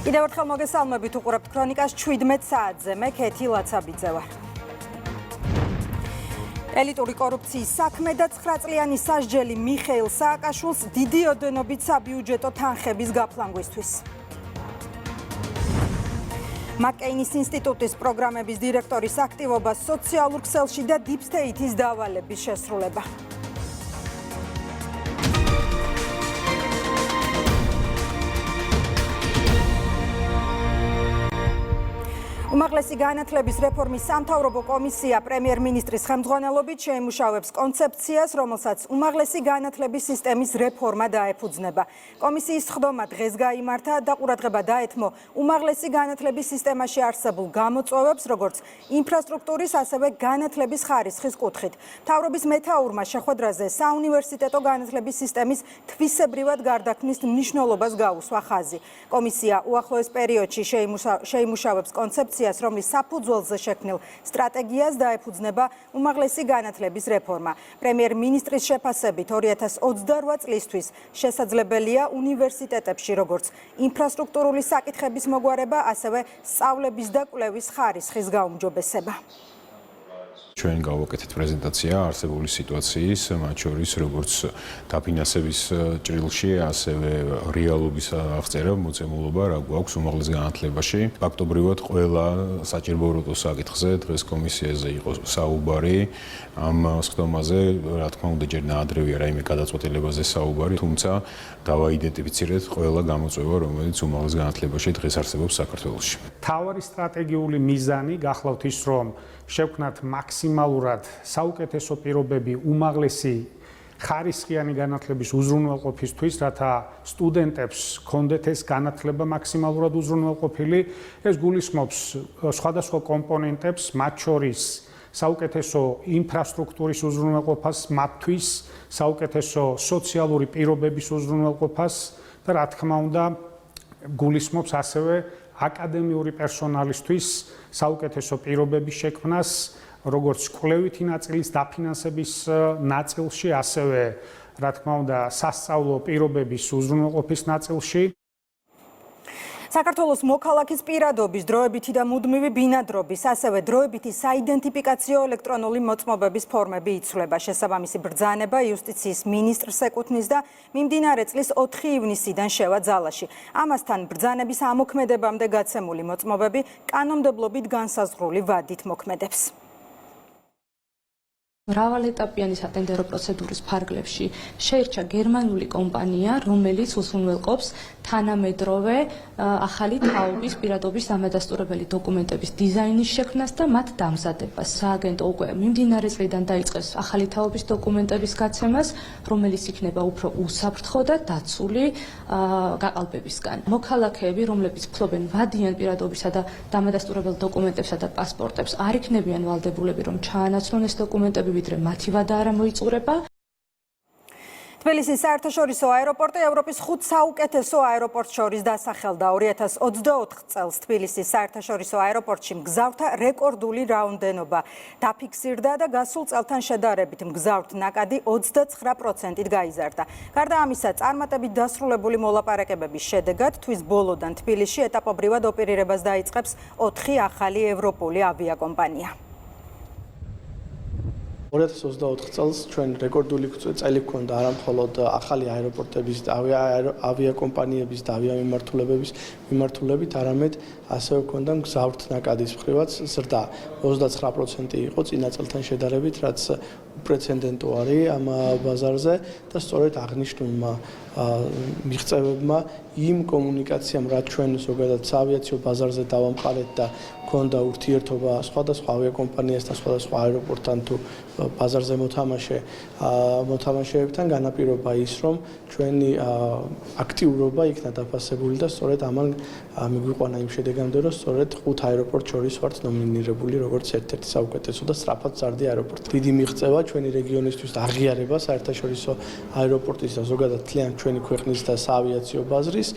კიდევ ერთხელ მოგესალმებით, უყურებთ ქრონიკას 17 საათზე. მე ქეთი ლაცაბიძე ვარ. ელიტური კორუფციის საქმე და 9 წლიანი სასჯელი მიხეილ სააკაშვილს დიდი ოდენობით საბიუჯეტო თანხების გაფლანგვისთვის. მაკეინის ინსტიტუტის პროგრამების დირექტორის აქტივობა სოციალურ ქსელში და Deep State-ის დავალების შესრულება. უმაღლესი განათლების რეფორმის სამთავრობო კომისია პრემიერ-მინისტრის ხელმძღვანელობით შეიმუშავებს კონცეფციას, რომელსაც უმაღლესი განათლების სისტემის რეფორმა დაეფუძნება. კომისიის სხდომა დღეს გაიმართა და ყურადღება დაეთმო უმაღლესი განათლების სისტემაში არსებულ გამოწვევებს, როგორც ინფრასტრუქტურის, ასევე განათლების ხარისხის კუთხით. მთავრობის მეთაურმა შეხვედრაზე საუნივერსიტეტო განათლების სისტემის თვისებრივად გარდაქმნის მნიშვნელობას გაუსვა ხაზი. კომისია უახლოეს პერიოდში შეიმუშავებს კონცეფციას, რომლის საფუძველზე შექმნილ სტრატეგიას დაეფუძნება უმაღლესი განათლების რეფორმა. პრემიერ-მინისტრის შეფასებით 2028 წლისთვის შესაძლებელია უნივერსიტეტებში როგორც ინფრასტრუქტურული საკითხების მოგვარება, ასევე სწავლების და კვლევის ხარისხის გაუმჯობესება. ჩვენ გავაკეთეთ პრეზენტაცია არსებული სიტუაციის, მათ შორის როგორც დაფინანსების ჭრილში, ასევე რეალობის აღწერა, მოწმულობა რა გვაქვს უმაღლეს განათლებაში. ფაქტობრივად ყველა საჭიროებო საკითხზე დღეს კომისიაზე იყო საუბარი. ამ სხდომაზე, რა თქმა უნდა, ჯერ ნაადრევია რაიმე გადაწყვეტილებაზე საუბარი, თუმცა დავაიდენტიფიცირეთ ყველა გამოწვევა, რომელიც უმაღლეს განათლებაში დღეს არსებობს საქართველოში. მთავარი სტრატეგიული მიზანი გახლავთ ის, რომ შევქმნათ მაქსიმალურად საუკეთესო პირობები უმაღლესი ხარისხიანი განათლების უზრუნველყოფისთვის, რათა სტუდენტებს ჰქონდეთ ეს განათლება მაქსიმალურად უზრუნველყოფილი. ეს გულისხმობს სხვადასხვა კომპონენტებს, მათ შორის საუკეთესო ინფრასტრუქტურის უზრუნველყოფას, მათთვის საუკეთესო სოციალური პირობების უზრუნველყოფას და რა თქმა უნდა გულისხმობს ასევე აკადემიური პერსონალისთვის საუკეთესო პირობების შექმნას, როგორც კვლევითი ნაწილის დაფინანსების ნაწილში, ასევე რა თქმა უნდა სასწავლო პირობების უზრუნველყოფის ნაწილში. საქართველოს მოქალაქის პირადობის, დროებითი და მუდმივი ბინადრობის, ასევე დროებითი საიდენტიფიკაციო ელექტრონული მოწმობების ფორმები იცვლება. შესაბამისი ბრძანება იუსტიციის მინისტრს ეკუთვნის და მიმდინარე წლის 4 ივნისიდან შევა ძალაში. ამასთან ბრძანების ამოქმედებამდე გაცემული მოწმობები კანონმდებლობით განსაზღვრული ვადით მოქმედებს. მრავალეტაპიანი სატენდერო პროცედურის ფარგლებში შეირჩა გერმანული კომპანია, რომელიც უზრუნველყოფს თანამედროვე ახალი თაობის პირადობის დამადასტურებელი დოკუმენტების დიზაინის შექმნას და მათ დამზადებას. სააგენტო უკვე მიმდინარე წლიდან დაიწყეს ახალი თაობის დოკუმენტების გაცემას, რომელიც იქნება უფრო უსაფრთხო და დაცული გაყალბებისგან. მოქალაქეები, რომლებიც ფლობენ ვადიან პირადობისა და დამადასტურებელ დოკუმენტებსა და პასპორტებს, არ იქნებიან ვალდებულები, რომ ჩაანაცვლონ ეს დოკუმენტები, ვიდრე მათი ვადა არ მოიწურება. თბილისის საერთაშორისო აეროპორტი ევროპის 5 საუკეთესო აეროპორტს შორის დასახელდა. 2024 წელს თბილისის საერთაშორისო აეროპორტში მგზავრთა რეკორდული რაოდენობა დაფიქსირდა და გასულ წელთან შედარებით მგზავრთ ნაკადი 29%-ით გაიზარდა. გარდა ამისა, წარმატებით დასრულებული მოლაპარაკებების შედეგად თვის ბოლოდან თბილისში ეტაპობრივად ოპერირებას დაიწყებს 4 ახალი ევროპული ავიაკომპანია. 2024 წელს ჩვენ რეკორდული წელი გვქონდა არა მხოლოდ ახალი აეროპორტების და ავიაკომპანიების და ავიამიმართულებით, არამედ ასევე გვქონდა მგზავრთ ნაკადის მხრივაც ზრდა 29% იყო წინა წელთან შედარებით, რაც უპრეცედენტო არის ამ ბაზარზე და სწორედ აღნიშნულმა მიღწევებმა იმ კომუნიკაციამ, რაც ჩვენ ზოგადად საავიაციო ბაზარზე დავამყარეთ და ქონდა ურთიერთობა სხვადასხვა ავიაკომპანიასთან, სხვადასხვა აეროპორტთან თუ ბაზარზე მოთამაშეებთან განაპირობა ის, რომ ჩვენი აქტიურობა იქნა დაფასებული და სწორედ ამან მიგვიყვანა იმ შედეგამდე, რომ სწორედ 5 აეროპორტ შორის ვართ ნომინირებული როგორც ერთ-ერთი საუკეთესო და სწრაფად მზარდი აეროპორტი. დიდი მიღწევა ჩვენი რეგიონისთვის აღიარება საერთაშორისო აეროპორტის და ზოგადად თლიან ჩვენი ქვეყნის და საავიაციო ბაზრის.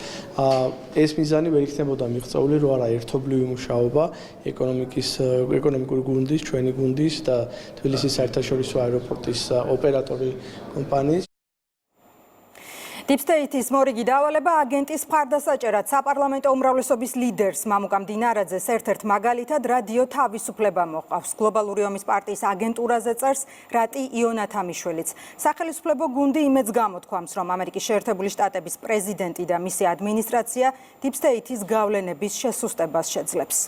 ეს მიზანი ვერ იქნებოდა მიღწეული, რო არა ერთობლივი მუშაობა ეკონომიკური გუნდის, ჩვენი გუნდის და თბილისის საერთაშორისო აეროპორტის ოპერატორი კომპანიის. Deep State-ის მორიგი დავალება აგენტის მხარდასაჭერად საპარლამენტო უმრავლესობის ლიდერს მამუკამ დინარაძეს ერთ-ერთ მაგალითად რადიო თავისუფლება მოყავს. გლობალური ომის პარტიის აგენტურაზე წერს რატი იონათამიშვილიც. სახელმწიფო გუნდი იმედს გამოთქვამს, რომ ამერიკის შეერთებული შტატების პრეზიდენტი და მისი ადმინისტრაცია Deep State-ის გავლენების შესუსტებას შეძლებს.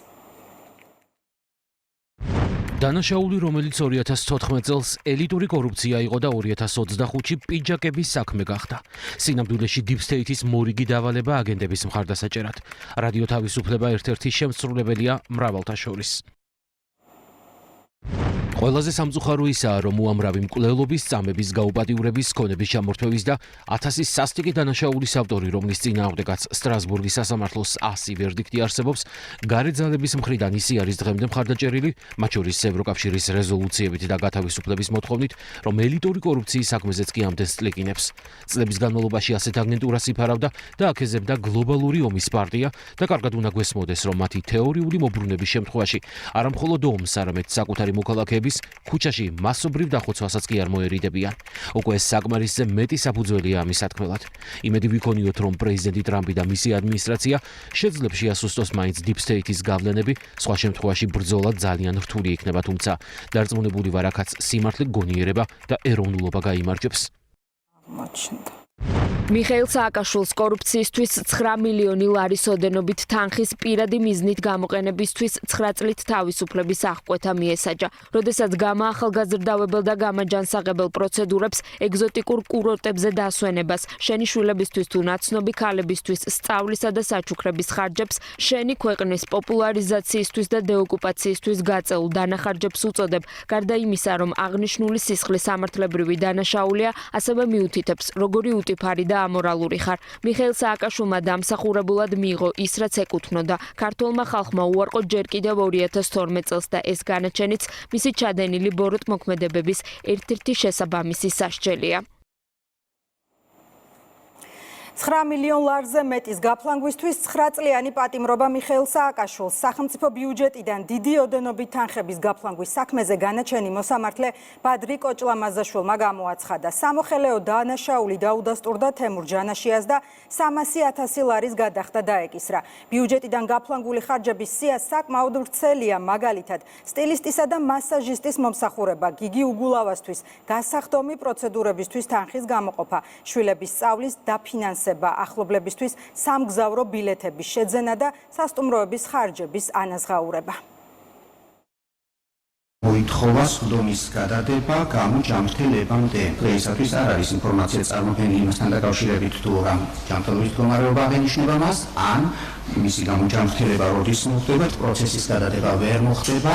დანაშაული, რომელიც 2014 წელს ელიტური კორუფცია იყო და 2025-ში პიჯაკების საქმე გახდა. სინამდვილეში Deep State-ის მორიგი დავალება აგენტების მხარდასაჭერად. რადიო თავისუფლება ერთ-ერთი შემსრულებელია მრავალთა შორის. ყველაზე სამწუხარო ისაა, რომ უამრავი მკვლელობის, წამების, გაუპატიურების, ქონების ჩამორთმევის და 1000-ის სასტიკი დანაშაულის ავტორი, რომლის წინააღმდეგაც სტრასბურგის სასამართლოს 100 ვერდიქტი არსებობს, გარეთ ძალების მხრიდან ისი არის დღემდე მხარდაჭერილი, მათ შორის ევროკავშირის რეზოლუციებით და გათავისუფლების მოთხოვნით, რომ ელიტური კორუფციის საქმეზეც კი ამდენ სტლიკინებს. წლების განმავლობაში ასეთ აგენტურას იფარავდა და აქეზებდა გლობალური ომის პარტია და კარგად უნდა გვესმოდეს, რომ მათი თეორიული მოbrunების შემთხვევაში არა მხოლოდ ომს, არამედ საკუთარი მოქალაქეების ქუჩაში მასობრივ დახოცვასაც კი არ მოერიდებიან. უკვე ეს საკმარისზე მეტი საფუძველია ამის სათქმელად. იმედი ვიქონიოთ, რომ პრეზიდენტი ტრამპი და მისი ადმინისტრაცია შეძლებს შეასუსტოს მაინც Deep State-ის გავლენები, სხვა შემთხვევაში ბრძოლა ძალიან რთული იქნება, თუმცა დარწმუნებული ვარ, აქაც სიმართლე გონიერება და ეროვნულობა გაიმარჯვებს. მიხეილ სააკაშვილს კორუფციისთვის 9 მილიონი ლარის ოდენობით თანხის პირადი მიზნით გამოყენებისთვის 9 წლით თავისუფლების აღკვეთა მიესაჯა. როდესაც გამაახალგაზრდავებელ და გამაჯანსაღებელ პროცედურებს, ეგზოტიკურ კურორტებზე დასვენებას, შენი შვილებისთვის თუ ნაცნობი ქალებისთვის სწავლისა და საჩუქრების ხარჯებს, შენი ქვეყნის პოპულარიზაციისთვის და დეოკუპაციისთვის გაწეულ დანახარჯებს უწოდებ. გარდა იმისა, რომ აღნიშნული სისხლის სამართლებრივი დანაშაულია, ასევე მიუთითებს, როგორი უტიფარი და ამორალური ხარ. მიხეილ სააკაშვილმა დამსახურებულად მიიღო ის, რაც ეკუთვნოდა. ქართულმა ხალხმა უარყო ჯერ კიდევ 2012 წელს და ეს განაჩენიც მისი ჩადენილი ბოროტმოქმედებების ერთ-ერთი შესაბამისი სასჯელია. 9 მილიონ ლარზე მეტის გაფლანგვისთვის 9 წლიანი პატიმრობა მიხეილ სააკაშვილს. სახელმწიფო ბიუჯეტიდან დიდი ოდენობით თანხების გაფლანგვის საქმეზე განაჩენი მოსამართლე ბადრი კოჭლამაზაშვილმა გამოაცხადა. სამოხელეო დანაშაული დაუდასტურდა თემურ ჯანაშიას და 300,000 ლარის გადახდა დაეკისრა. ბიუჯეტიდან გაფლანგული ხარჯების სია საკმაოდ ვრცელია, მაგალითად, სტილისტისა და მასაჟისტის მომსახურება, გიგი უგულავასთვის, გასახდომი პროცედურებისთვის თანხის გამოყოფა, შვილების სწავლის დაფინანსება, ახლობლებისთვის სამგზავრო ბილეთების შეძენა და სასტუმროების ხარჯების ანაზღაურება. მოითხოვა სხდომის გადადება გამოჯამრთელებამდე. დღეისათვის არ არის ინფორმაცია წარმოქმნილი იმასთან დაკავშირებით, თუ რა ჯანმრთელობის მდგომარეობა აღენიშნება მას, ან მისი გამოჯამრთელება როდის მოხდება, პროცესის გადადება ვერ მოხდება,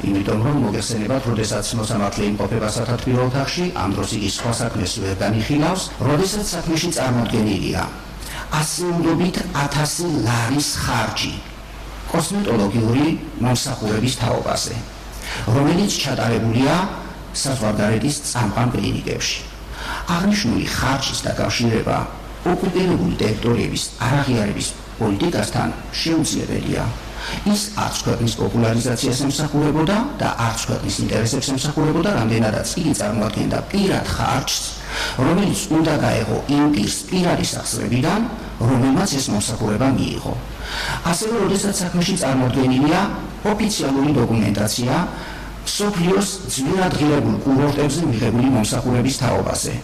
იმიტომ რომ მოგეხსენებათ, როდესაც მოსამართლე იმყოფება სათათბირო ოთახში, ამ დროს იგი სხვა საქმეს ვერ განიხილავს, როდესაც საქმეში წარმოდგენილია ასეულობით 1000 ლარის ხარჯი კოსმეტოლოგიური მომსახურების თაობაზე, რომელიც ჩატარებულია საზღვარგარეთის წამყვან კლინიკებში. აღნიშნული ხარჯის დაკავშირება ოკუპირებული ტერიტორიების არაღიარების პოლიტიკასთან შეუძლებელია. ის არც ქვეყნის პოპულარიზაციას ემსახურებოდა და არც ქვეყნის ინტერესებს ემსახურებოდა, რამდენადაც იგი წარმოადგენდა პირად ხარჯს, რომელიც უნდა გაეღო იმ პირს პირადი სახსრებიდან, რომელმაც ეს მომსახურება მიიღო. ასევე, როდესაც საქმეში წარმოდგენილია ოფიციალური დოკუმენტაცია მსოფლიოს ძვირადღირებულ კურორტებზე მიღებული მომსახურების თაობაზე,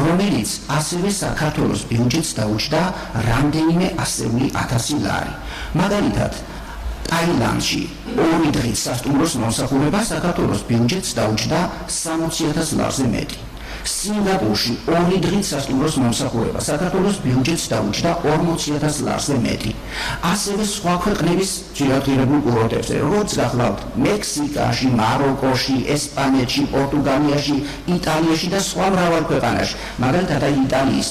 რომელიც ასევე საქართველოს ბიუჯეტს დაუჭდა რამდენიმე ასეული 1000 ლარი. მაგალითად, ტაილანდში 2 დღის სასტუმროს მომსახურება საქართველოს ბიუჯეტს დაუჭდა 60,000 ლარზე მეტი. სინგაპურში 2 დღის სასტუმროს მომსახურება საქართველოს ბიუჯეტს დაუჭდა 40,000 ლარზე მეტი. ასევე სხვა ქვეყნების ძვირადღირებულ კურორტებზე, როგორც გახლავთ მექსიკაში, მაროკოში, ესპანეთში, პორტუგალიაში, იტალიაში და სხვა მრავალ ქვეყანაში. მაგალითად, იტალიის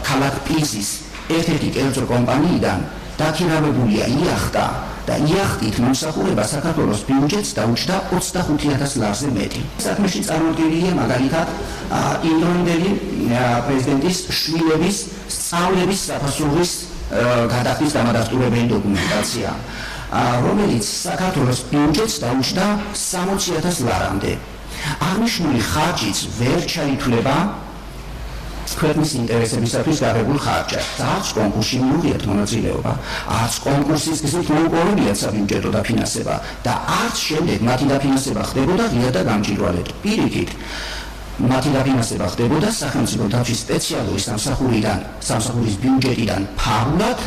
ქალაქ პიზის ერთ-ერთი კერძო კომპანიიდან დაქირავებულია იახტა და იახტით მომსახურება საქართველოს ბიუჯეტს დაუჭდა 25,000 ლარზე მეტი. საქმეში წარმოდგენილია მაგალითად იმდროინდელი პრეზიდენტის შვილების სწავლების საფასურის გადახდის დამადასტურებელი დოკუმენტაცია, რომელიც საქართველოს ბიუჯეტს დაუჭდა 60,000 ლარამდე. აღნიშნული ხარჯიც ვერ ჩაითვლება ქვეყნის ინტერესებისათვის გაღებულ ხარჯად. არც კონკურსში მიუღიათ მონაწილეობა, არც კონკურსის გზით მოუპოვებიათ საბიუჯეტო დაფინანსება და არც შემდეგ მათი დაფინანსება ხდებოდა ღია და გამჭვირვალედ. პირიქით, მათი დაფინანსება ხდებოდა სახელმწიფო დაცვის სპეციალური სამსახურის ბიუჯეტიდან ფარულად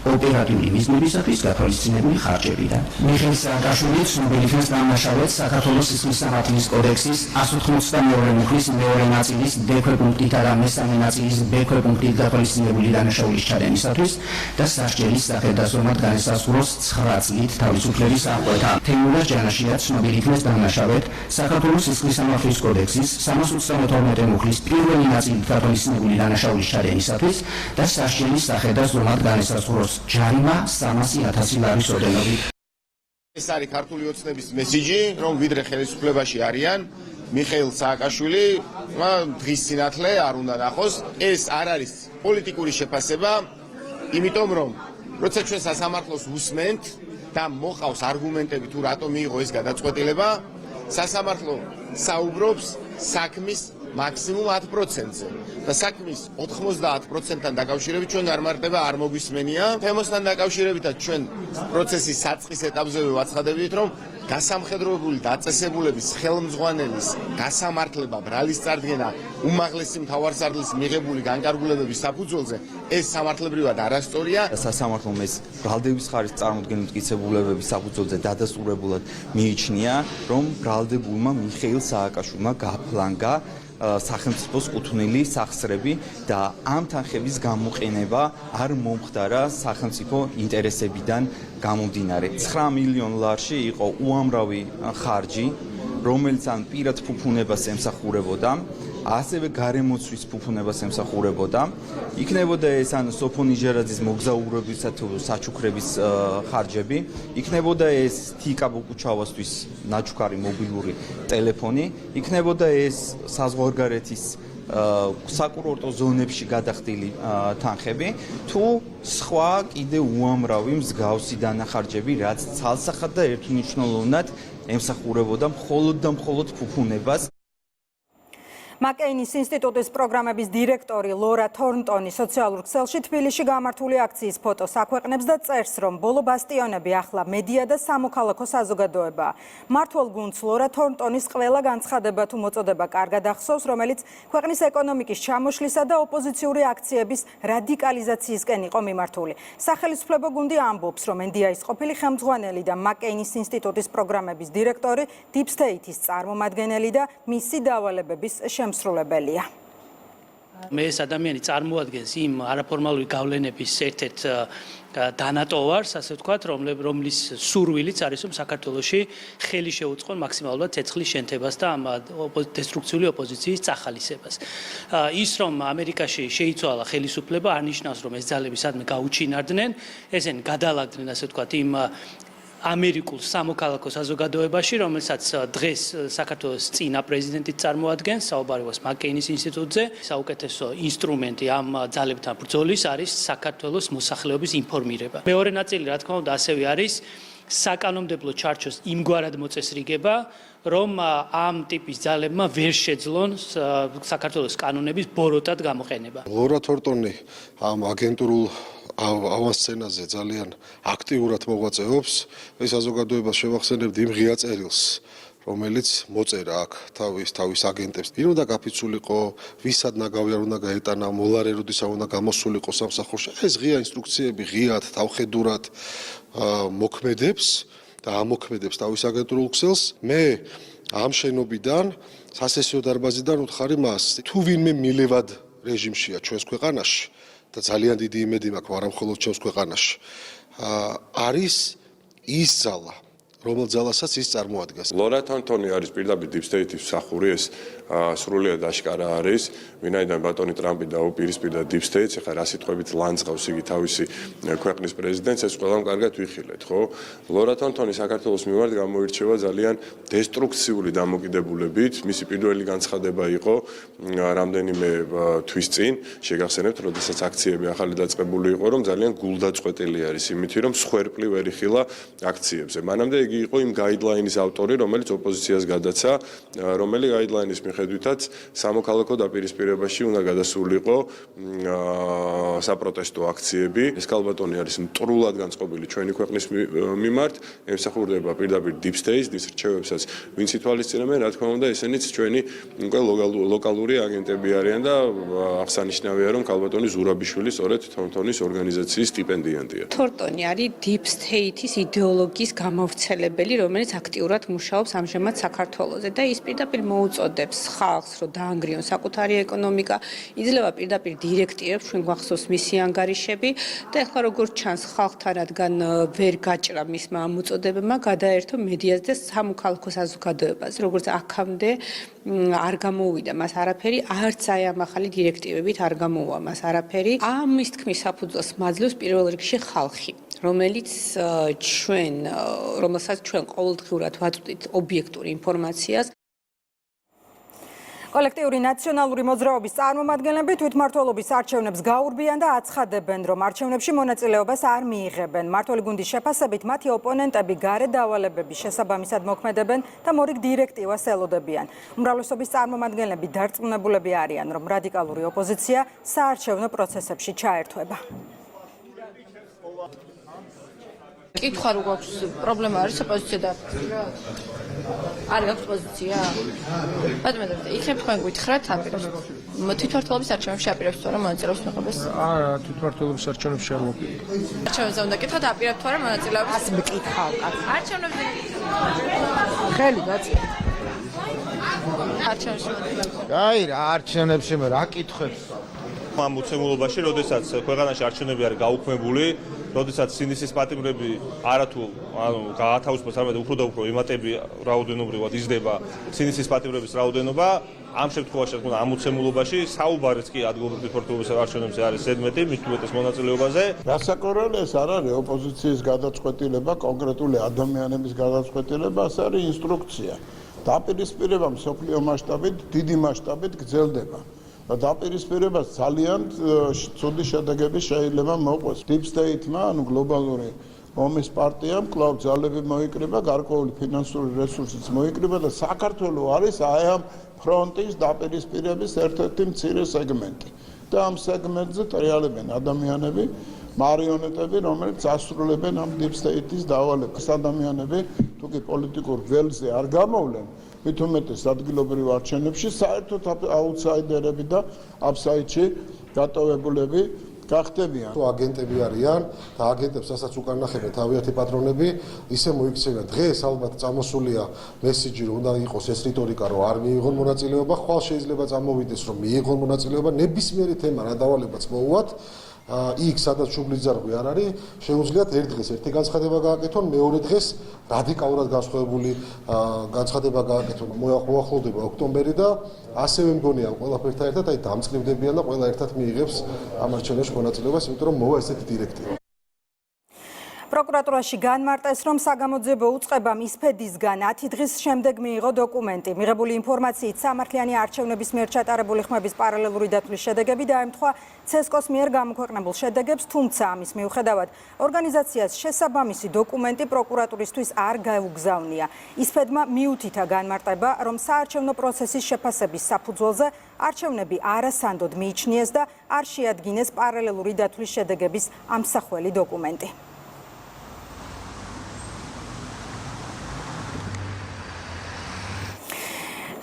ოპერატიული მიზნებისათვის გათვალისწინებული ხარჯებიდან. მიხეილ სააკაშვილი ცნობილი ხნის დამნაშავედ საქართველოს სისხლის სამართლის კოდექსის 182 მუხლის მეორე ნაწილის D ქვეპუნქტითა და მესამე ნაწილის B ქვეპუნქტით გათვალისწინებული დანაშაულის ჩადენისათვის და სასჯელის სახელდასვამად განესაზღვროს 9 წლით თავისუფლების აღკვეთა. თეიმურაზ ჯანაშია ცნობილი ხნის დამნაშავედ საქართველოს სისხლის სამართლის კოდექსის 352 მუხლის პირველი ნაწილით გათვალისწინებული დანაშაულის ჩადენისათვის და სასჯელის სახელდასვამად განესაზღვროს ჯარიმა 300,000 ლარის ოდენობით. ეს არის ქართული ოცნების მესიჯი, რომ ვიდრე ხელისუფლებაში არიან მიხეილ სააკაშვილი, დღის სინათლე არ უნდა ნახოს. ეს არ არის პოლიტიკური შეფასება, იმიტომ რომ როცა ჩვენ სასამართლოს უსმენთ და მოყავს არგუმენტები თუ რატომ მიიღო ეს გადაწყვეტილება, სასამართლო საუბრობს საქმის მაქსიმუმ 10%-ზე და საქმის 90%-თან დაკავშირებით ჩვენ გამარტება არ მოგვისმენია. თემასთან დაკავშირებითაც ჩვენ პროცესის საწყის ეტაპზე ვაცხადებით, რომ გასამხედროებული დაწესებულების ხელმძღვანელის გასამართლება, ბრალის წარდგენა უმაღლესი მთავარსარდლის მიღებული განკარგულებების საფუძველზე ეს სამართლებრივად არასწორია. სასამართლომ ეს ბრალდების ხარის წარმოქმნილი მტკიცებულებების საფუძველზე დადასტურებულად მიიჩნია, რომ ბრალდებულმა მიხეილ სააკაშვილმა გაფლანგა სახელმწიფოს კუთვნილი სახსრები და ამ თანხების გამოყენება არ მომხდარა სახელმწიფო ინტერესებიდან გამომდინარე. 9 მილიონ ლარში იყო უამრავი ხარჯი, რომელიც ან პირად ფუფუნებას ემსახურებოდა, ასევე გარემოცვის ფუფუნებას ემსახურებოდა. იქნებოდა ეს ან სოფო ნიჟერაძის მოგზაურობისა თუ საჩუქრების ხარჯები, იქნებოდა ეს თიკა ბუკუჩავასთვის ნაჩუქარი მობილური ტელეფონი, იქნებოდა ეს საზღვარგარეთის საკურორტო ზონებში გადახდილი თანხები, თუ სხვა კიდე უამრავი მსგავსი დანახარჯები, რაც ცალსახად და ერთმნიშვნელოვნად ემსახურებოდა მხოლოდ და მხოლოდ ფუფუნებას. მაკეინის ინსტიტუტის პროგრამების დირექტორი ლორა თორნტონი სოციალურ ქსელში თბილისში გამართული აქციის ფოტოს აქვეყნებს და წერს, რომ ბოლო ბასტიონები ახლა მედია და სამოქალაქო საზოგადოებაა. მმართველ გუნდს ლორა თორნტონის ყველა განცხადება თუ მოწოდება კარგად ახსოვს, რომელიც ქვეყნის ეკონომიკის ჩამოშლისა და ოპოზიციური აქციების რადიკალიზაციისკენ იყო მიმართული. სახელისუფლებო გუნდი ამბობს, რომ NDI-ის ყოფილი ხელმძღვანელი და მაკეინის ინსტიტუტის პროგრამების დირექტორი Deep State-ის წარმომადგენელი და მისი დავალებების შემსრულებელია. მე ეს ადამიანი წარმოადგენს იმ არაფორმალური გავლენების ერთ-ერთ დანატოვარს, ასე ვთქვათ, რომლის სურვილიც არის, რომ საქართველოში ხელი შეუწყონ მაქსიმალურად ცეცხლის შენთებას და ამ დესტრუქციული ოპოზიციის წახალისებას. ის, რომ ამერიკაში შეიცვალა ხელისუფლება, არ ნიშნავს, რომ ეს ძალები სადმე გაუჩინარდნენ, ესენი გადალაგდნენ, ასე ვთქვათ, იმ ამერიკულ სამოქალაქო საზოგადოებაში, რომელსაც დღეს საქართველოს წინა პრეზიდენტით წარმოადგენს, საუბარი გვაქვს მაკეინის ინსტიტუტზე. საუკეთესო ინსტრუმენტი ამ ძალებთან ბრძოლის არის საქართველოს მოსახლეობის ინფორმირება. მეორე ნაწილი, რა თქმა უნდა, ასევე არის საკანონმდებლო ჩარჩოს იმგვარად მოწესრიგება, რომ ამ ტიპის ძალებმა ვერ შეძლონ საქართველოს კანონების ბოროტად გამოყენება. ლორა თორტონი ამ აგენტურულ ავანსცენაზე ძალიან აქტიურად მოღვაწეობს. ეს საზოგადოებას შევახსენებთ იმ ღია წერილს, რომელიც მოწერა აქ თავის აგენტებს. ვინ უნდა გაფიცულიყო, ვისად ნაგავი არ უნდა გაეტანა, მოლარე როდესაც უნდა გამოსულიყო სამსახურში. ეს ღია ინსტრუქციები ღიად, თავხედურად მოქმედებს და ამოქმედებს თავის აგენტურულ ქსელს. მე ამ შენობიდან, სასესიო დარბაზიდან ვთხარი მას, თუ ვინმე მილევად რეჟიმშია ჩვენს ქვეყანაში და ძალიან დიდი იმედი მაქვს, არა მხოლოდ ჩვენს ქვეყანაში, არის ის ძალა, რომელ ძალასაც ის წარმოადგენს. ლორა თორნტონი არის პირდაპირ Deep State-ის მსახური, ეს სრულიად აშკარა არის, ვინაიდან ბატონი ტრამპი დაუპირისპირდა Deep State-ს, ახლა რა სიტყვებით ლანძღავს იგი თავისი ქვეყნის პრეზიდენტს, ეს ყველამ კარგად ვიხილეთ, ხო? ლორა თორნტონი საქართველოს მიმართ გამოირჩევა ძალიან დესტრუქციული დამოკიდებულებით. მისი პირველი განცხადება იყო რამდენიმე თვის წინ, შეგახსენებთ, როდესაც აქციები ახალი დაწყებული იყო, რომ ძალიან გულდაწყვეტილი არის იმითი, რომ სხვერპლი ვერ იხილა აქციებზე. მანამდე იგი იყო იმ გაიდლაინის ავტორი, რომელიც ოპოზიციას გადაცა, რომელი გაიდლაინის მიხედვით მიხედვითაც სამოქალაქო დაპირისპირებაში უნდა გადასულიყო საპროტესტო აქციები. ეს ქალბატონი არის მტრულად განწყობილი ჩვენი ქვეყნის მიმართ, ემსახურება პირდაპირ deep state-ის რჩევებსაც, ვინც ითვალისწინებენ, რა თქმა უნდა, ესენიც ჩვენი უკვე ლოკალური აგენტები არიან და აღსანიშნავია, რომ ქალბატონი ზურაბიშვილი სწორედ თორტონის ორგანიზაციის სტიპენდიანტია. თორტონი არის deep state-ის იდეოლოგიის გამავრცელებელი, რომელიც აქტიურად მუშაობს ამჟამად საქართველოზე და ის პირდაპირ მოუწოდებს ხალხს, რომ დაანგრიონ საკუთარი ეკონომიკა, იძლევა პირდაპირ დირექტივებს, ჩვენ გვახსოვს მისი ანგარიშები და ახლა როგორც ჩანს ხალხთან, რადგან ვერ გაჭრა მისმა ამ მოწოდებებმა, გადაერთო მედიას და სამოქალაქო საზოგადოებას, როგორც აქამდე არ გამოუვიდა მას არაფერი, არც აი ამ ახალი დირექტივებით არ გამოუვა მას არაფერი. ამის თქმის საფუძველს მაძლევს პირველ რიგში ხალხი, რომელსაც ჩვენ ყოველდღიურად ვაწვდით ობიექტურ ინფორმაციას. კოლექტიური ნაციონალური მოძრაობის წარმომადგენლები თვითმმართველობის არჩევნებს გაურბიან და აცხადებენ, რომ არჩევნებში მონაწილეობას არ მიიღებენ. მმართველი გუნდის შეფასებით, მათი ოპონენტები გარე დავალებების შესაბამისად მოქმედებენ და მორიგ დირექტივას ელოდებიან. უმრავლესობის წარმომადგენლები დარწმუნებულები არიან, რომ რადიკალური ოპოზიცია საარჩევნო პროცესებში ჩაერთვება. კითხვა რო გვაქვს პრობლემა არის ოპოზიცია და არის აქვს პოზიცია? ბატონო, იქნებ თქვენ გითხრათ აპირებს. თვითმმართველობის არჩევნებში აპირებს თუ არა მონაწილეობის მიღებას? არა, თვითმმართველობის არჩევნებში არ მოვიდა. არჩევნებზე უნდა გითხრათ აპირებს თუ არა მონაწილეობის? ასე მკითხავ. არჩევნებზე ხელი დაწია. არჩევნებში. აი რა არჩევნებში მე რა კითხებს? ამ უცემულობაში, როდესაც ქვეყანაში არჩევნები არის გაუქმებული, როდესაც სინდისის პატიმრები არათუ გაათავისუფლოს, არამედ უფრო და უფრო იმატები რაოდენობრივად იზრდება სინდისის პატიმრების რაოდენობა, ამ შემთხვევაში თქო ამ უცემულობაში საუბარიც კი ადგილობრივ თვითმმართველობის არჩევნებზე არის ზედმეტი, მით უმეტეს მონაწილეობაზე. რასაკურველი ეს არ არის ოპოზიციის გადაწყვეტილება, კონკრეტული ადამიანების გადაწყვეტილება, ეს არის ინსტრუქცია. დაპირისპირება მსოფლიო მასშტაბით, დიდი მასშტაბით გრძელდება. და დაპირისპირებას ძალიან ცუდი შედეგები შეიძლება მოყვეს. Deep State-მა, ანუ გლობალური ომის პარტიამ კვლავ ძალები მოიკრიბა, გარკვეული ფინანსური რესურსიც მოიკრიბა და საქართველოს არის აი ამ ფრონტის დაპირისპირების ერთ-ერთი მცირე სეგმენტი. და ამ სეგმენტზე ტრიალებენ ადამიანები, მარიონეტები, რომელიც ასრულებენ ამ Deep State-ის დავალებას. ადამიანები თუკი პოლიტიკურ ველზე არ გამოვლენ, მით უმეტეს ადგილობრივ არჩევნებში საერთოდ აუთსაიდერები და აფსაიდში დატოვებულები გახდებიან. თუ აგენტები არიან და აგენტებს რასაც უკან ნახებენ თავიანთი პატრონები, ისე მოიქცევენ. დღეს ალბათ წამოსულია მესიჯი, რომ უნდა იყოს ეს რიტორიკა, რომ არ მიიღონ მონაწილეობა, ხვალ შეიძლება წამოვიდეს, რომ მიიღონ მონაწილეობა, ნებისმიერი თემა რა დავალებაც მოუვათ. იქ სადაც შუბლის ძარღვი არ არის, შეუძლიათ ერთ დღეს ერთი განცხადება გააკეთონ, მეორე დღეს რადიკალურად განსხვავებული განცხადება გააკეთონ. მოახლოვდება ოქტომბერი და ასევე მგონია ყველაფერთან ერთად აი დამწყებდებიან და ყველა ერთად მიიღებს ამ არჩევნებში მონაწილეობას, იმიტომ რომ მოვა ესეთი დირექტივა. პროკურატურაში განმარტეს, რომ საგამოძიებო უწყებამ ისფედისგან 10 დღის შემდეგ მიიღო დოკუმენტი. მიღებული ინფორმაციით სამართლიანი არჩევნების მიერ ჩატარებული ხმების პარალელური დათვლის შედეგები დაემთხვა ცესკოს მიერ გამოქვეყნებულ შედეგებს, თუმცა ამის მიუხედავად ორგანიზაციას შესაბამისი დოკუმენტი პროკურატურისთვის არ გაუგზავნია. ისფედმა მიუთითა განმარტება, რომ საარჩევნო პროცესის შეფასების საფუძველზე არჩევნები არასანდოდ მიიჩნიეს და არ შეადგინეს პარალელური დათვლის შედეგების ამსახველი დოკუმენტი.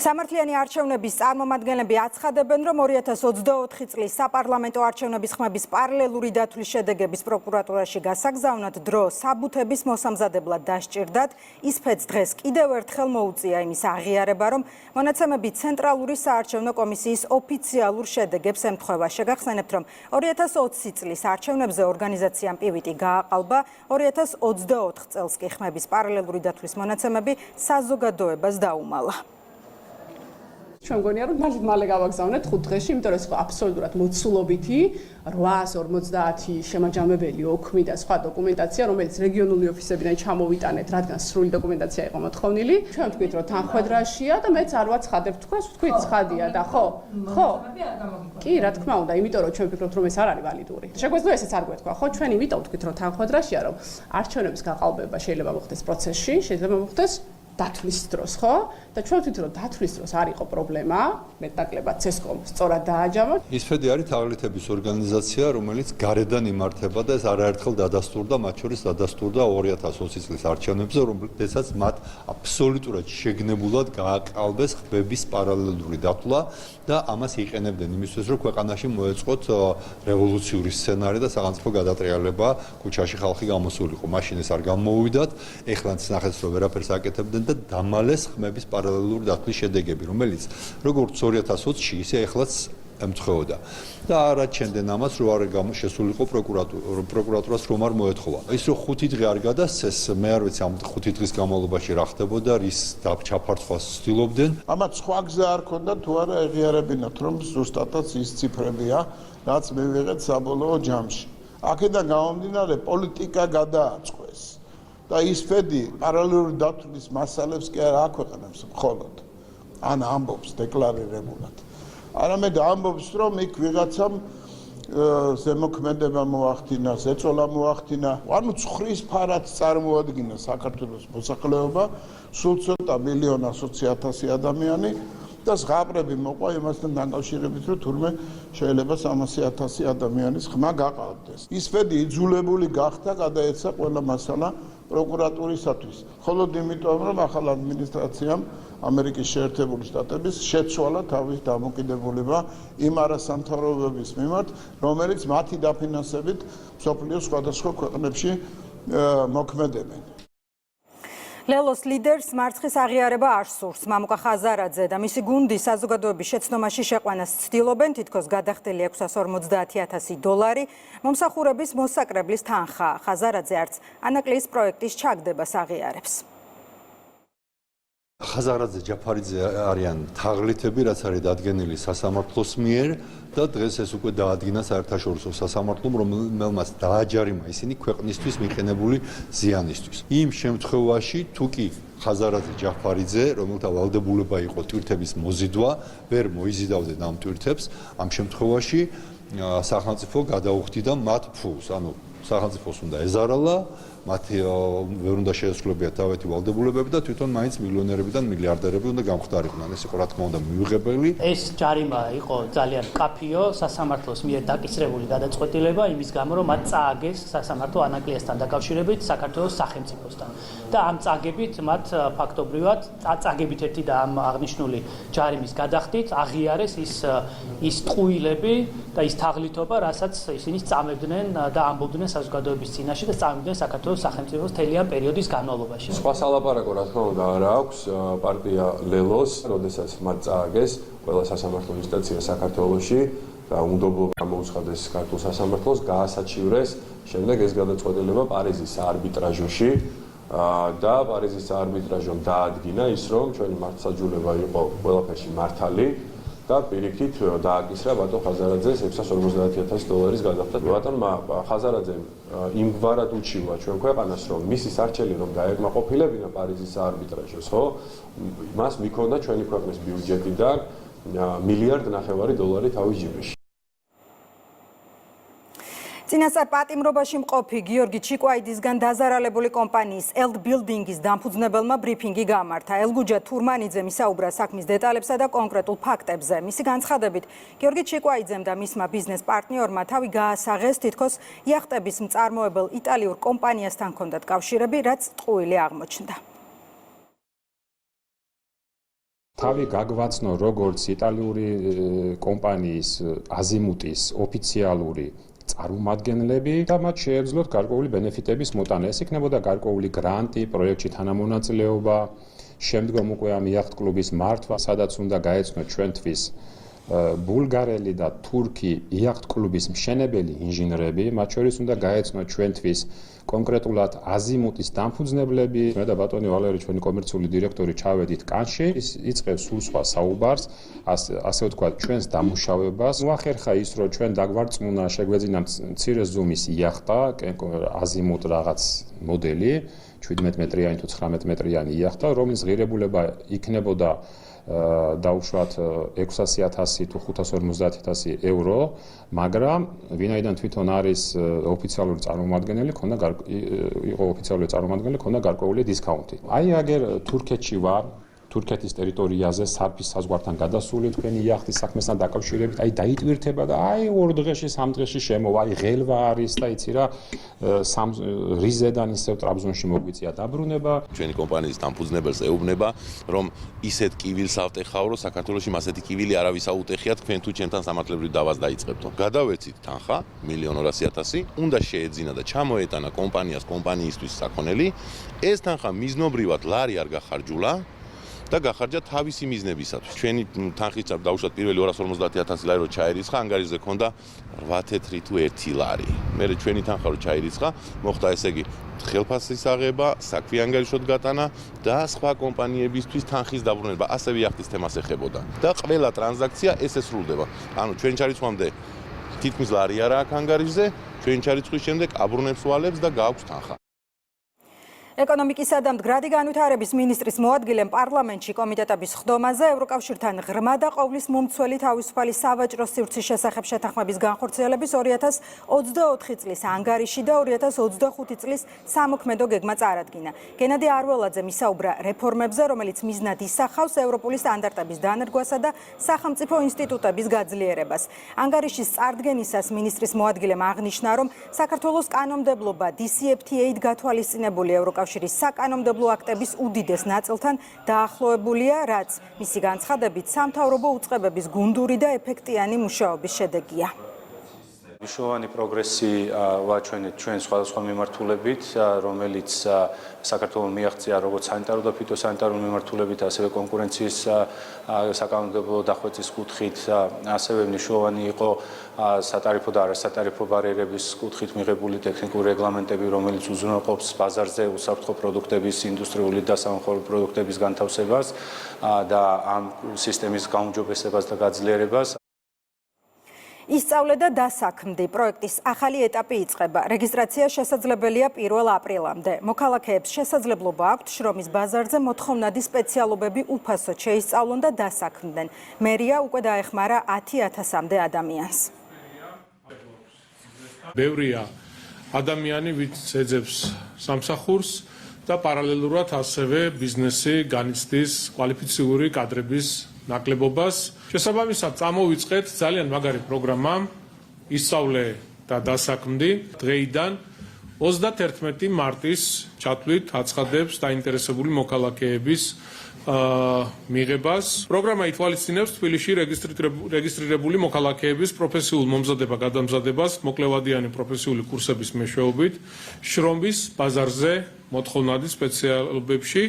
სამართლიანი არჩევნების წარმომადგენლები აცხადებენ, რომ 2024 წლის საპარლამენტო არჩევნების ხმების პარალელური დათვლის შედეგების პროკურატურაში გასაგზავნად დრო საბუთების მოსამზადებლად დასჭირდათ. ისფედს დღეს კიდევ ერთხელ მოუწია იმის აღიარება, რომ მონაცემები ცენტრალური საარჩევნო კომისიის ოფიციალურ შედეგებს ემთხვევა. შეგახსენებთ, რომ 2020 წლის არჩევნებზე ორგანიზაციამ პივიტი გააყალბა, 2024 წელს კი ხმების პარალელური დათვლის მონაცემები საზოგადოებას დაუმალა. ჩვენ მგონია რომ მალე გავაგზავნეთ 5 დღეში, იმიტომ რომ ეს ხო აბსოლუტურად მოცულობითი 850 შემაჯამებელი ოქმი და სხვა დოკუმენტაცია, რომელიც რეგიონული ოფისებიდან ჩამოვიტანეთ, რადგან სრული დოკუმენტაცია იყო მოთხოვნილი. ჩვენ ვთქვით, რომ თანხმედრაშია და მეც არ ვაცხადებ თქვენს, ვთქვით ცხადია და ხო? ხო? კი, რა თქმა უნდა, იმიტომ რომ ჩვენ ვფიქრობთ, რომ ეს არ არის ვალიდური. შეგვეძლო ესეც არ გვეთქვა, ხო? ჩვენ იმიტომ ვთქვით, რომ თანხმედრაშია, რომ არჩევნების გაყალბება შეიძლება მოხდეს პროცესში, შეიძლება მოხდეს დათვლის დროს, ხო? და ჩვენ ვთქვით, რომ დათვლის დროს არ იყო პრობლემა, მეტნაკლებად CESCOM სწორად დააჯამა. ისფედი არის თაღლითების ორგანიზაცია, რომელიც გარედან იმართება და ეს არაერთხელ დადასტურდა, მათ შორის დადასტურდა 2020 წლის არჩევნებზე, რომელთაც მათ აბსოლუტურად შეგნებულად გააყალბეს ხმების პარალელური დათვლა და ამას იყენებდნენ იმისთვის, რომ ქვეყანაში მოეწყოთ რევოლუციური სცენარი და სახელმწიფო გადატრიალება, ქუჩაში ხალხი გამოსულიყო. მაშინ ეს არ გამოუვიდათ, ეხლაც ნახეთ, რომ ვერაფერს აკეთებდნენ და დამალეს ხმების პარალელური დათვლის შედეგები, რომელიც როგორც 2020-ში, ისე ეხლაც ემთხვეოდა. და არაჩენდნენ ამას, რომ არ შესულიყო პროკურატურას რომ არ მოეთხოვა. ის რომ 5 დღე არ გადასცეს, მე არ ვიცი ამ 5 დღის განმავლობაში რა ხდებოდა, რის ჩაფარცხვას ცდილობდნენ. ამათ სხვა გზა არ ქონდა თუ არა ეღიარებინათ, რომ ზუსტადაც ის ციფრებია, რაც მივიღეთ საბოლოო ჯამში. აქედან გამომდინარე პოლიტიკა გადააწყვეს. და ისფედი პარალელური დათვლის მასალებს კი არ აქვეყნებს მხოლოდ. ან ამბობს დეკლარირებულად. არამედ ამბობს, რომ იქ ვიღაცამ ზემოქმედება მოახდინა, ზეწოლა მოახდინა, ანუ ცხვრის ფარად წარმოადგინა საქართველოს მოსახლეობა, სულ ცოტა 1,200,000 ადამიანი და ზღაპრები მოყვა იმასთან დაკავშირებით, რომ თურმე შეიძლება 300,000 ადამიანის ხმა გაყალბდეს. ისფედი იძულებული გახდა გადაეცა ყველა მასალა პროკურატურისათვის. მხოლოდ იმიტომ, რომ ახალ ადმინისტრაციამ ამერიკის შეერთებული შტატების შეცვალა თავის დამოკიდებულება იმ არასამთავრობოების მიმართ, რომელიც მათი დაფინანსებით მსოფლიოს სხვადასხვა ქვეყნებში მოქმედებენ. ლელოს ლიდერს მარცხის აღიარება არ სურს. მამუკა ხაზარაძე და მისი გუნდი საზოგადოების შეცნომაში შეყვანას ცდილობენ, თითქოს გადახდელი $650,000 მომსახურების მოსაკრებლის თანხაა. ხაზარაძე არც ანაკლიის პროექტის ჩაგდებას აღიარებს. ხაზარაძე, ჯაფარიძე არიან თაღლითები, რაც არის დადგენილი სასამართლოს მიერ და დღეს ეს უკვე დაადგინა საერთაშორისო სასამართლომ, რომელმაც დააჯარიმა ისინი ქვეყნისთვის მიყენებული ზიანისთვის. იმ შემთხვევაში, თუ კი ხაზარაძე, ჯაფარიძე, რომელთა ვალდებულება იყო ტვირთების მოზიდვა, ვერ მოიზიდავდნენ ამ ტვირთებს, ამ შემთხვევაში სახელმწიფო გადაუხდიდა მათ ფულს, ანუ სახელმწიფოს უნდა ეზარალა, მათი ვერ უნდა შეესრულებიათ თავეთი ვალდებულებები და თვითონ მაინც მილიონერებიდან მილიარდერები უნდა გამხდარიყვნენ. ეს იყო რა თქმა უნდა მიუღებელი. ეს ჯარიმა იყო ძალიან კაფიო, სასამართლოს მიერ დაკისრებული გადაწყვეტილება იმის გამო, რომ მათ წააგეს სასამართლო ანაკლიასთან დაკავშირებით საქართველოს სახელმწიფოსთან. და ამ წაგებით მათ ფაქტობრივად წაგებით ერთი და ამ აღნიშნული ჯარიმის გადახდით აღიარეს ის ტყუილები და ის თაღლითობა, რასაც ისინი სწამებდნენ და ამბობდნენ საზოგადოების წინაშე და სწამებდნენ საქართველოს სახელმწიფოს თელიან პერიოდის განმავლობაში. სხვა სალაპარაკო რა თქმა უნდა არ აქვს პარტია ლელოს, როდესაც მათ წააგეს ყველა სასამართლო ინსტანცია საქართველოში და უნდობლობა გამოუცხადეს ქართულ სასამართლოს, გაასაჩივრეს შემდეგ ეს გადაწყვეტილება პარიზის საარბიტრაჟოში და პარიზის საარბიტრაჟომ დაადგინა ის, რომ ჩვენი მართლმსაჯულება იყო ყველაფერში მართალი და პირიქით დააკისრა ბატონ ხაზარაძეს $650,000 გადახდა. ბატონმა ხაზარაძემ იმგვარად უჩივლა ჩვენ ქვეყანას, რომ მისი სარჩელი რომ დაეკმაყოფილებინა პარიზის საარბიტრაჟოს, ხო? მას მიქონდა ჩვენი ქვეყნის ბიუჯეტიდან $1.5 მილიარდი თავის ჯიბეში. წინასწარ პატიმრობაში მყოფი გიორგი ჩიკვაიდისგან დაზარალებული კომპანიის ელდ ბილდინგის დამფუძნებელმა ბრიფინგი გამართა. ელგუჯა თურმანიძე მისაუბრა საქმის დეტალებსა და კონკრეტულ ფაქტებზე. მისი განცხადებით, გიორგი ჩიკვაიძემ და მისმა ბიზნეს პარტნიორმა თავი გაასაღეს, თითქოს იახტების მწარმოებელ იტალიურ კომპანიასთან ჰქონდათ კავშირები, რაც ტყუილი აღმოჩნდა. თავი გაგვაცნო როგორც იტალიური კომპანიის აზიმუტის ოფიციალური წარმომადგენლები და მათ შეეძლოთ გარკვეული ბენეფიტების მოტანა. ეს იქნებოდა გარკვეული გრანტი, პროექტში თანამონაწილეობა, შემდგომ უკვე ამ იახტ კლუბის მართვა, სადაც უნდა გაეცნოთ ჩვენთვის ბულგარელი და თურქი იახტ კლუბის მშენებელი ინჟინრები, მათ შორის უნდა გაეცნოთ ჩვენთვის კონკრეტულად აზიმუტის დამფუძნებლები. მე და ბატონი ვალერი, ჩვენი კომერციული დირექტორი, ჩავედით კანში, იწყებს სულ სხვა საუბარს, ასე ვთქვათ, ჩვენს დამუშავებას. უახერხა ის, რომ ჩვენ დაგვარწმუნა, შეგვეძინა მცირე ზუმის იახტა, აზიმუტ რაღაც მოდელი, 17 მეტრიანი თუ 19 მეტრიანი იახტა, რომლის ღირებულება იქნებოდა დაუშვათ 600.000 თუ 550.000 евро, მაგრამ ვინაიდან თვითონ არის ოფიციალური წარმომადგენელი, იყო ოფიციალური წარმომადგენელი, ქონდა გარკვეული დისკაუნტი. აი აგერ თურქეთში ვარ, თურქეთის ტერიტორიაზე სარფის საზღვართან გადასული თქვენი იახტის საქმესთან დაკავშირებით, აი დაიტვირთება და აი 2 დღეში, 3 დღეში შემოვა, აი ღელვა არის და იცი რა, რიზედან ისევ ტრაბზონში მოგვიწია დაბრუნება. ჩვენი კომპანიის დამფუძნებელს ეუბნება, რომ ისეთ კივილს ავტეხავ, რომ საქართველოში მასეთი კივილი არავის აუტეხია, თქვენ თუ ჩემთან სამართლებრივ დავას დაიწყებთო. გადავეცით თანხა 1.200.000, უნდა შეეძინა და ჩამოეტანა კომპანიისთვის საქონელი. ეს თანხა მიზნობრივად ლარი არ გახარჯულა. და გახარჯა თავისი მიზნებისათვის. ჩვენი თანხის დაუშვათ პირველი 250.000 ლარი რო ჩაერიცხა, ანგარიშზე ქონდა 8 თეთრი თუ 1 ლარი. მერე ჩვენი თანხა რო ჩაერიცხა, მოხდა ესე იგი ხელფასის აღება, საქმე ანგარიშოდ გატანა და სხვა კომპანიებისთვის თანხის დაბრუნება, ასევე იახტის თემას ეხებოდა. და ყველა ტრანზაქცია ესე სრულდება. ანუ ჩვენ ჩარიცხვამდე თითქმის ლარი არა აქვს ანგარიშზე, ჩვენ ჩარიცხვის შემდეგ აბრუნებს ვალებს და გააქვს თანხა. ეკონომიკისა და მდგრადი განვითარების მინისტრის მოადგილემ პარლამენტში კომიტეტების ხდომაზე ევროკავშირთან ღრმა და ყოვლის მომცველი თავისუფალი სავაჭრო სივრცის შესახებ შეთანხმების განხორციელების 2024 წლის ანგარიში და 2025 წლის სამოქმედო გეგმა წარადგინა. გენადი არველაძემ ისაუბრა რეფორმებზე, რომელიც მიზნად ისახავს ევროპული სტანდარტების დანერგვასა და სახელმწიფო ინსტიტუტების გაძლიერებას. ანგარიშის წარდგენისას მინისტრის მოადგილემ აღნიშნა, რომ საქართველოს კანონმდებლობა DCFTA-ით გათვალისწინებული ევროკავშირის საკანონმდებლო აქტების უდიდეს ნაწილთან დაახლოებულია, რაც მისი განცხადებით სამთავრობო უწყებების გუნდური და ეფექტიანი მუშაობის შედეგია. მნიშვნელოვანი პროგრესი ვაჩვენეთ ჩვენ სხვადასხვა მიმართულებით, რომელიც საქართველოს მიაღწია როგორც სანიტარო და ფიტოსანიტარო მიმართულებით, ასევე კონკურენციის საკანონმდებლო დახვეწის კუთხით, ასევე მნიშვნელოვანი იყო სატარიფო და არასატარიფო ბარიერების კუთხით მიღებული ტექნიკური რეგლამენტები, რომელიც უზრუნველყოფს ბაზარზე უსაფრთხო პროდუქტების, ინდუსტრიული და სამხმოვანო პროდუქტების განთავსებას და ამ სისტემის გაუმჯობესებას და გაძლიერებას. ისწავლე და დასაქმდი პროექტის ახალი ეტაპი იწყება. რეგისტრაცია შესაძლებელია 1 აპრილამდე. მოქალაქეებს შესაძლებლობა აქვთ შრომის ბაზარზე მოთხოვნადი სპეციალობები უფასოდ შეისწავლონ და დასაქმდნენ. მერია უკვე დაეხმარა 10,000-მდე ადამიანს. ბევრია ადამიანი, ვინც ეძებს სამსახურს და პარალელურად ასევე ბიზნესი განიცდის კვალიფიციური კადრების ნაკლებობას. შესაბამისად, წამოვიწყეთ ძალიან მაგარი პროგრამა ისწავლე და დასაქმდი დღეიდან 31 მარტის ჩათვლით აცხადებს დაინტერესებული მოქალაქეების მიღებას. პროგრამა ითვალისწინებს თბილისში რეგისტრირებული მოქალაქეების პროფესიულ მომზადება-გადამზადებას მოკლევადიანი პროფესიული კურსების მეშვეობით, შრომის ბაზარზე მოთხოვნადი სპეციალობებში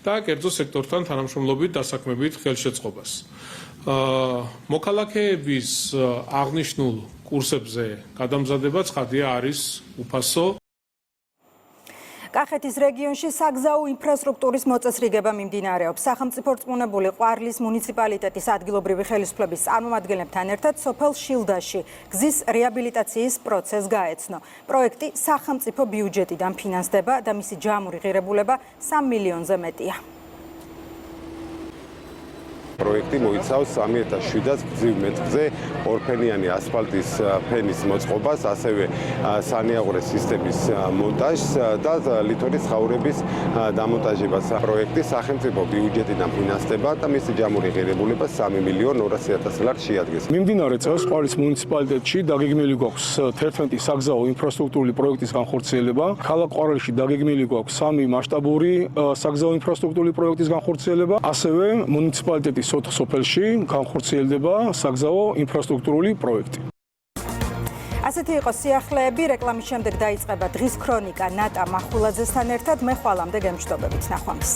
და კერძო სექტორთან თანამშრომლობით დასაქმებით ხელშეწყობას. მოქალაქეების აღნიშნულ კურსებზე გადამზადება ცხადია არის უფასო. კახეთის რეგიონში საგზაო ინფრასტრუქტურის მოწესრიგება მიმდინარეობს. სახელმწიფო რწმუნებული ყვარლის მუნიციპალიტეტის ადგილობრივი ხელისუფლების წარმომადგენლებთან ერთად სოფელ შილდაში გზის რეაბილიტაციის პროცესს გაეცნო. პროექტი სახელმწიფო ბიუჯეტიდან ფინანსდება და მისი ჯამური ღირებულება 3 მილიონზე მეტია. პროექტი მოიცავს 3,700 გზივ მეტრზე ორფენიანი ასფალტის ფენის მოწყობას, ასევე სანიაღვრე სისტემის მონტაჟს და ლითონის ხაურების დამონტაჟებას. პროექტი სახელმწიფო ბიუჯეტიდან ფინანსდება და მისი ჯამური ღირებულება 3,200,000 ლარს შეადგენს. მიმდინარე წელს ყვარლის მუნიციპალიტეტში დაგეგმილი გვაქვს 11 საგზაო ინფრასტრუქტურული პროექტის განხორციელება. ქალაქ ყვარელში დაგეგმილი გვაქვს 3 მასშტაბური საგზაო ინფრასტრუქტურული პროექტის განხორციელება, ასევე მუნიციპალიტეტის 4 სოფელში განხორციელდება საგზაო ინფრასტრუქტურული პროექტი. ასეთი იყო სიახლეები, რეკლამის შემდეგ დაიწყება დღის ქრონიკა ნატა მახულაძესთან ერთად. მე ხვალამდე გემშვიდობებით, ნახვამდის.